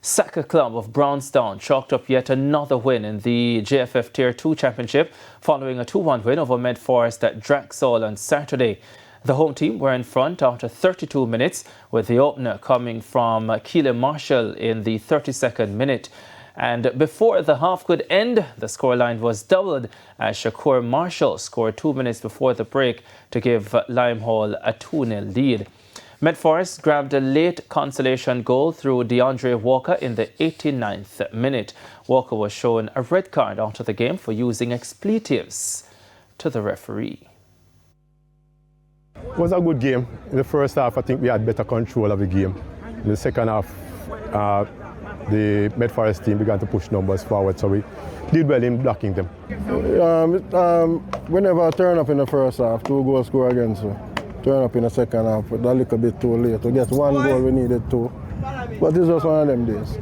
Soccer Club of Brownstown chalked up yet another win in the JFF Tier 2 Championship following a 2-1 win over Med Forest at Draxall on Saturday. The home team were in front after 32 minutes, with the opener coming from Keelan Marshall in the 32nd minute. And before the half could end, the scoreline was doubled as Shakur Marshall scored 2 minutes before the break to give Limehall a 2-0 lead. Med Forest grabbed a late consolation goal through DeAndre Walker in the 89th minute. Walker was shown a red card after the game for using expletives to the referee. It was a good game. In the first half, I think we had better control of the game. In the second half, the Med Forest team began to push numbers forward, so we did well in blocking them. We never turn up in the first half, 2 goals scored against us. Turn up in the second half, but a little bit too late. To get 1 goal, we needed 2. But it's just one of them days.